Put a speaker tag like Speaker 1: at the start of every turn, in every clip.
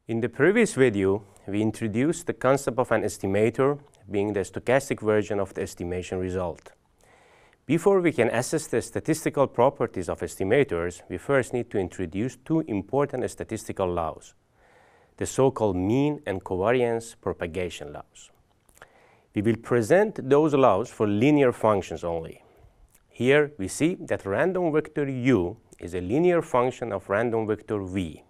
Speaker 1: In the previous video, we introduced the concept of an estimator being the stochastic version of the estimation result. Before we can assess the statistical properties of estimators, we first need to introduce two important statistical laws, the so-called mean and covariance propagation laws. We will present those laws for linear functions only. Here we see that random vector u is a linear function of random vector v.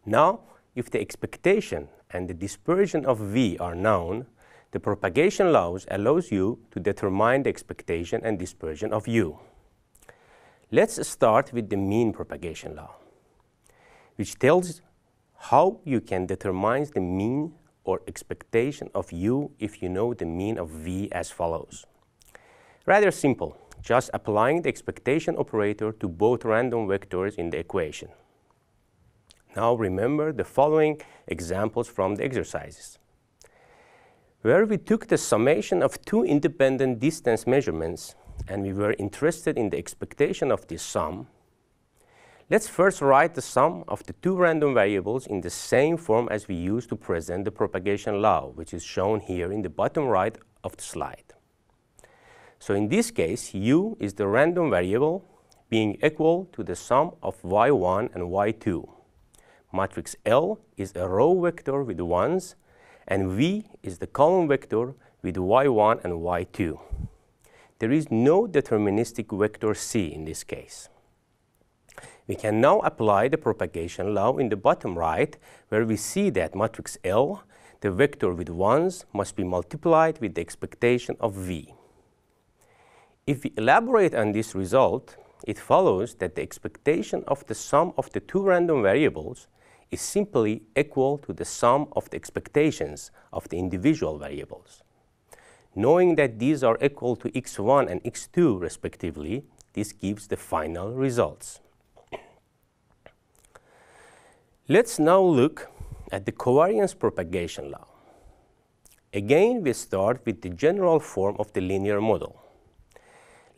Speaker 1: Now, if the expectation and the dispersion of v are known, the propagation laws allows you to determine the expectation and dispersion of u. Let's start with the mean propagation law, which tells how you can determine the mean or expectation of u if you know the mean of v as follows. Rather simple, just applying the expectation operator to both random vectors in the equation. Now remember the following examples from the exercises, where we took the summation of two independent distance measurements and we were interested in the expectation of this sum. Let's first write the sum of the two random variables in the same form as we used to present the propagation law, which is shown here in the bottom right of the slide. So in this case, u is the random variable being equal to the sum of y1 and y2. Matrix L is a row vector with 1s, and V is the column vector with y1 and y2. There is no deterministic vector C in this case. We can now apply the propagation law in the bottom right, where we see that matrix L, the vector with 1s, must be multiplied with the expectation of V. If we elaborate on this result, it follows that the expectation of the sum of the two random variables is simply equal to the sum of the expectations of the individual variables. Knowing that these are equal to x1 and x2 respectively, this gives the final results. Let's now look at the covariance propagation law. Again, we start with the general form of the linear model.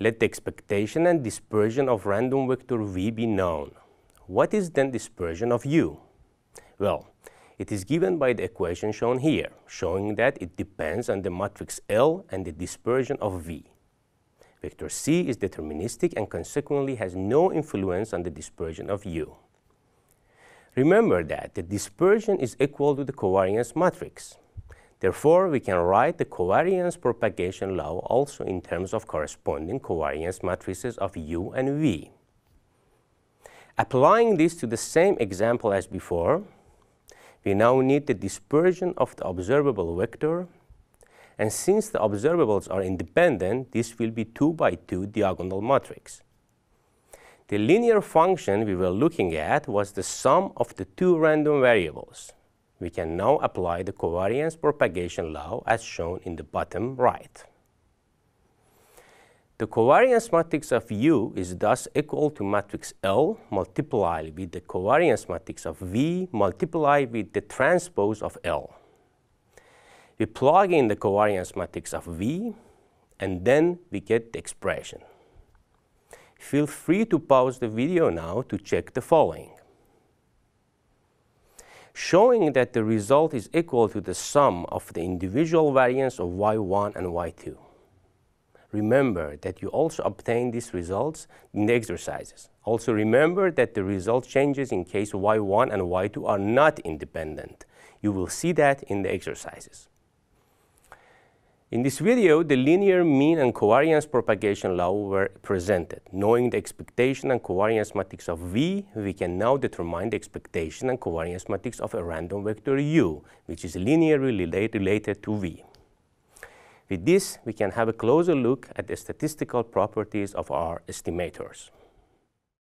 Speaker 1: Let the expectation and dispersion of random vector v be known. What is then dispersion of u? Well, it is given by the equation shown here, showing that it depends on the matrix L and the dispersion of V. Vector C is deterministic and consequently has no influence on the dispersion of U. Remember that the dispersion is equal to the covariance matrix. Therefore, we can write the covariance propagation law also in terms of corresponding covariance matrices of U and V. Applying this to the same example as before, we now need the dispersion of the observable vector, and since the observables are independent, this will be 2 by 2 diagonal matrix. The linear function we were looking at was the sum of the two random variables. We can now apply the covariance propagation law as shown in the bottom right. The covariance matrix of U is thus equal to matrix L multiplied with the covariance matrix of V multiplied with the transpose of L. We plug in the covariance matrix of V, and then we get the expression. Feel free to pause the video now to check the following. Showing that the result is equal to the sum of the individual variance of y1 and y2. Remember that you also obtain these results in the exercises. Also remember that the result changes in case y1 and y2 are not independent. You will see that in the exercises. In this video, the linear mean and covariance propagation law were presented. Knowing the expectation and covariance matrix of V, we can now determine the expectation and covariance matrix of a random vector U, which is linearly related to V. With this, we can have a closer look at the statistical properties of our estimators.